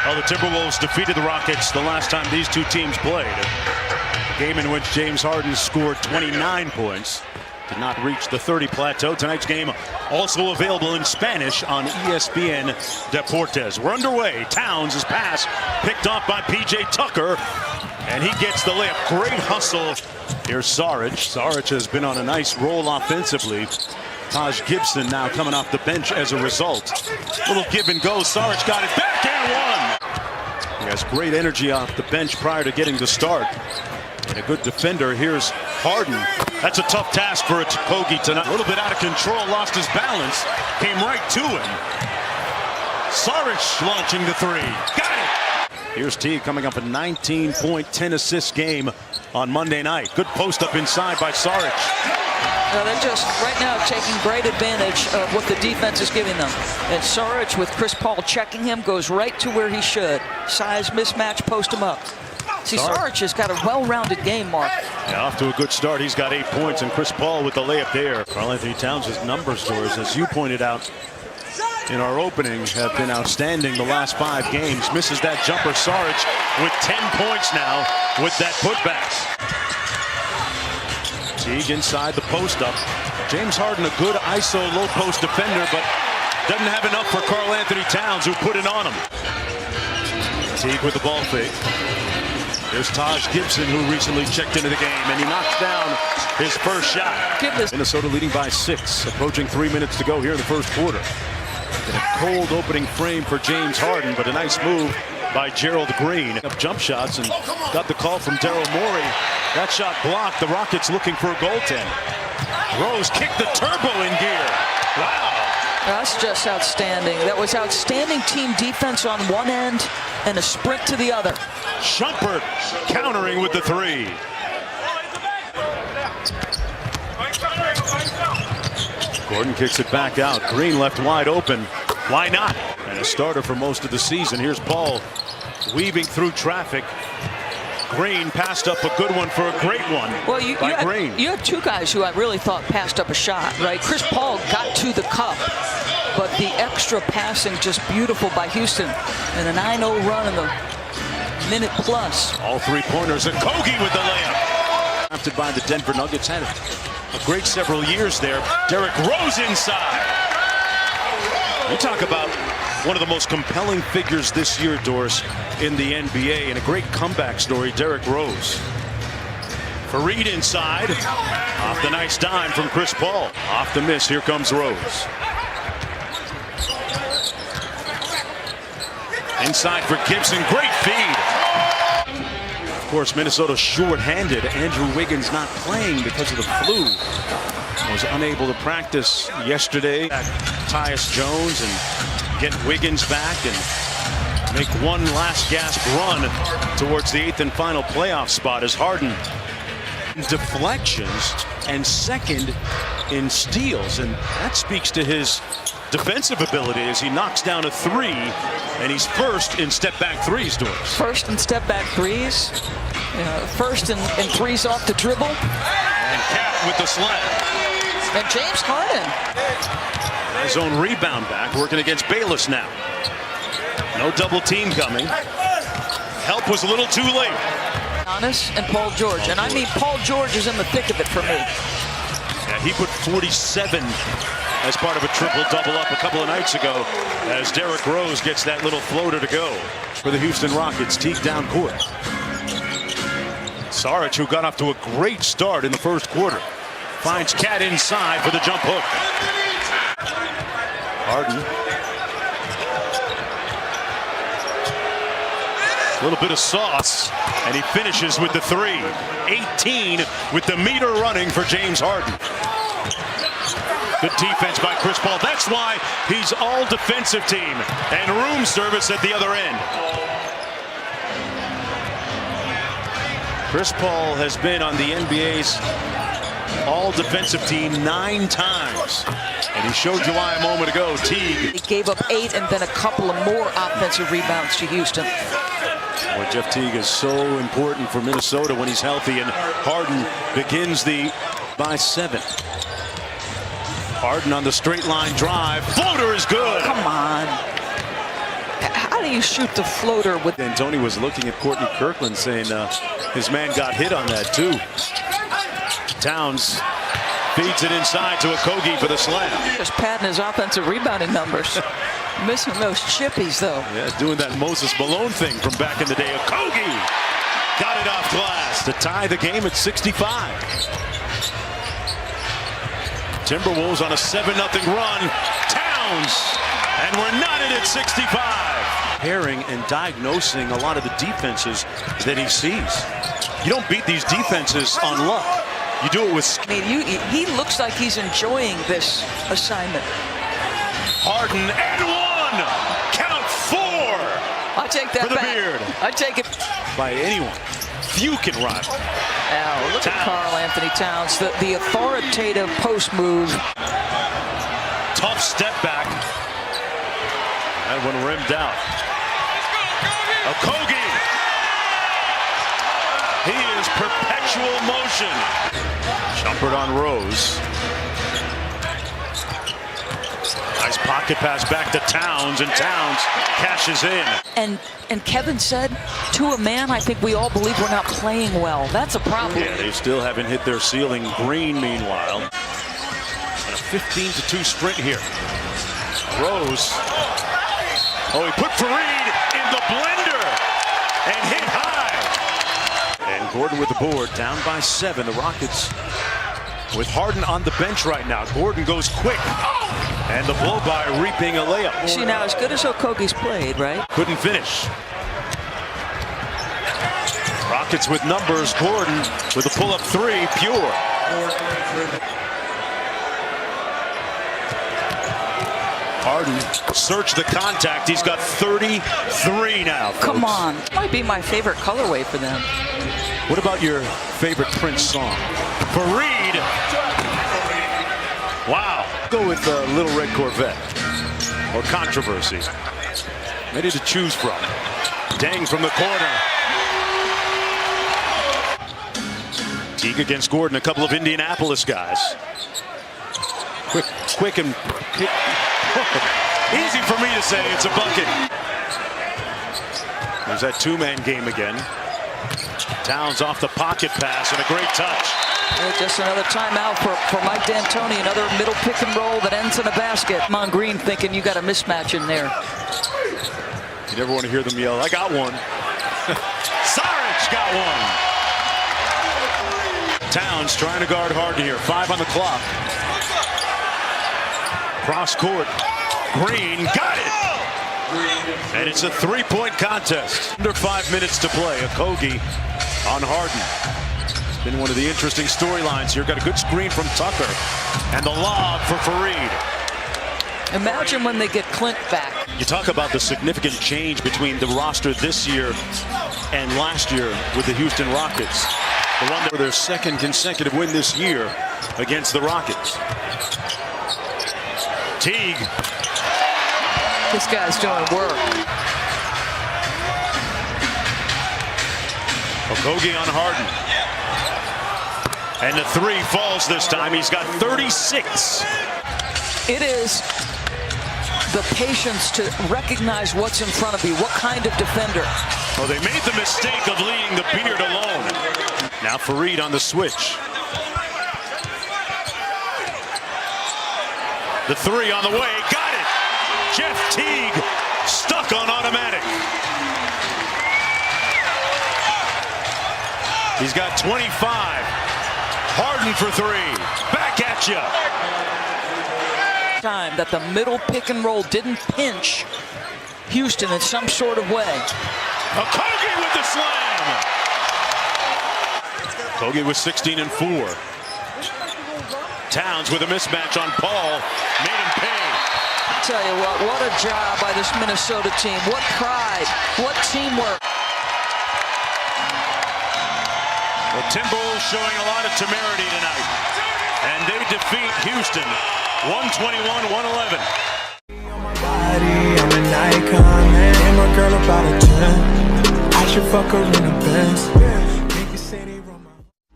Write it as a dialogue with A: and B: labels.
A: Well, the Timberwolves defeated the Rockets the last time these two teams played. A game in which James Harden scored 29 points. Did not reach the 30 plateau. Tonight's game also available in Spanish on ESPN Deportes. We're underway. Towns' pass picked off by P.J. Tucker, and he gets the layup. Great hustle. Here's Saric. Saric has been on a nice roll offensively. Taj Gibson now coming off the bench as a result. Little give and go. Saric got it back and one. He has great energy off the bench prior to getting the start. And a good defender. Here's Harden. That's a tough task for a Kogi tonight. A little bit out of control, lost his balance, came right to him. Saric launching the three. Got it. Here's Teague coming up a 19-point, 10-assist game on Monday night. Good post up inside by Saric.
B: They're just right now taking great advantage of what the defense is giving them. And Saric, with Chris Paul checking him, goes right to where he should. Size mismatch, post him up. See, Saric has got a well-rounded game, Mark.
A: Yeah, off to a good start. He's got 8 points, and Chris Paul with the layup there. Karl-Anthony Towns' numbers, Doris, as you pointed out in our opening, have been outstanding the last 5 games. Misses that jumper. Saric with 10 points now with that putback. Teague inside the post up. James Harden, a good ISO low post defender, but doesn't have enough for Karl-Anthony Towns, who put it on him. Teague with the ball fake. There's Taj Gibson, who recently checked into the game, and he knocks down his first shot. Minnesota leading by 6, approaching 3 minutes to go here in the first quarter. In a cold opening frame for James Harden, but a nice move by Gerald Green. Up jump shots and got the call from Daryl Morey. That shot blocked. The Rockets looking for a goaltend. Rose kicked the turbo in gear. Wow.
B: That's just outstanding. That was outstanding team defense on one end and a sprint to the other.
A: Shumpert countering with the three. Gordon kicks it back out. Green left wide open. Why not? And a starter for most of the season. Here's Paul weaving through traffic. Green passed up a good one for a great one by Green.
B: You have two guys who I really thought passed up a shot, right? Chris Paul got to the cup, but the extra passing just beautiful by Houston. And a 9-0 run in the minute plus.
A: All 3-pointers, and Kogi with the layup. Drafted by the Denver Nuggets, had a great several years there. Derrick Rose inside. You talk about one of the most compelling figures this year, Doris, in the NBA, and a great comeback story, Derrick Rose. Fareed inside, off the nice dime from Chris Paul. Off the miss, here comes Rose. Inside for Gibson, great feed. Of course, Minnesota short-handed. Andrew Wiggins not playing because of the flu. Was unable to practice yesterday. Tyus Jones and get Wiggins back and make one last gasp run towards the 8th and final playoff spot as Harden deflections and second in steals, and that speaks to his defensive ability as he knocks down a 3, and he's first in step back threes, Doris.
B: First in step back threes, first in threes off the dribble,
A: and Cat with the slam.
B: And James Harden.
A: His own rebound back, working against Bayless now. No double team coming. Help was a little too late.
B: Giannis and Paul George, and I mean Paul George is in the thick of it for me.
A: Yeah, he put 47 as part of a triple-double up a couple of nights ago as Derrick Rose gets that little floater to go for the Houston Rockets. Teague down court. Saric, who got off to a great start in the first quarter, finds Cat inside for the jump hook. Harden. A little bit of sauce, and he finishes with the 3. 18 with the meter running for James Harden. Good defense by Chris Paul. That's why he's all defensive team and room service at the other end. Chris Paul has been on the NBA's all defensive team 9 times. And he showed you why a moment ago. Teague.
B: He gave up 8 and then a couple of more offensive rebounds to Houston.
A: Boy, Jeff Teague is so important for Minnesota when he's healthy, and Harden begins the by 7. Harden on the straight line drive. Floater is good.
B: Come on. How do you shoot the floater with?
A: And Tony was looking at Courtney Kirkland saying his man got hit on that too. Towns feeds it inside to Okogie for the slam.
B: Just padding his offensive rebounding numbers. Missing those chippies though.
A: Yeah, doing that Moses Malone thing from back in the day. Okogie got it off glass to tie the game at 65. Timberwolves on a 7-0 run. Towns, and we're knotted at 65. Pairing and diagnosing a lot of the defenses that he sees. You don't beat these defenses on luck. You do it with.
B: I mean, he looks like he's enjoying this assignment.
A: Harden and one. Count 4.
B: I take that
A: for the
B: back.
A: Beard.
B: I take it
A: By anyone. Few can rival.
B: Now look at Karl Anthony Towns, the authoritative post move.
A: Tough step back. That one rimmed out. Okogie. He is perpetual motion. Jumpered on Rose. Nice pocket pass back to Towns, and Towns cashes in.
B: And Kevin said, to a man, I think we all believe we're not playing well. That's a problem.
A: Yeah, they still haven't hit their ceiling. Green, meanwhile. And a 15-2 sprint here. Rose. Oh, he put Fareed in the blender and hit high. And Gordon with the board, down by 7. The Rockets with Harden on the bench right now. Gordon goes quick. And the blow-by reaping a layup.
B: See, now, as good as Okogie's played, right?
A: Couldn't finish. Rockets with numbers. Gordon with a pull-up 3, pure. Harden search the contact. He's got 33 now, folks.
B: Come on. Might be my favorite colorway for them.
A: What about your favorite Prince song? Fareed. Wow. Go with Little Red Corvette or Controversy. Ready to choose from. Dang from the corner. Teague against Gordon, a couple of Indianapolis guys. Quick and easy for me to say it's a bucket. There's that two-man game again. Towns off the pocket pass and a great touch.
B: Just another timeout for Mike D'Antoni. Another middle pick and roll that ends in a basket. Mon Green thinking you got a mismatch in there.
A: You never want to hear them yell, I got one. Saric got one. Towns trying to guard Harden here. 5 on the clock. Cross court. Green got it. And it's a 3-point contest. Under 5 minutes to play. Okogie on Harden. Been one of the interesting storylines here. Got a good screen from Tucker. And the lob for Fareed.
B: Imagine when they get Clint back.
A: You talk about the significant change between the roster this year and last year with the Houston Rockets. The one that were their second consecutive win this year against the Rockets. Teague.
B: This guy's doing work.
A: Okogie on Harden. And the 3 falls this time. He's got 36.
B: It is the patience to recognize what's in front of you. What kind of defender?
A: Oh, they made the mistake of leaving the Beard alone. Now Fareed on the switch. The 3 on the way. Got it. Jeff Teague stuck on automatic. He's got 25. Harden for 3. Back at you.
B: Time that the middle pick and roll didn't pinch Houston in some sort of way.
A: Okogie with the slam. Okogie with 16 and 4. Towns with a mismatch on Paul. Made him pay.
B: I tell you what a job by this Minnesota team. What pride. What teamwork.
A: The Timberwolves showing a lot of temerity tonight. And they defeat Houston 121-111.
C: I'm an icon, man. And my girl about a 10. I should fuck her in the Benz.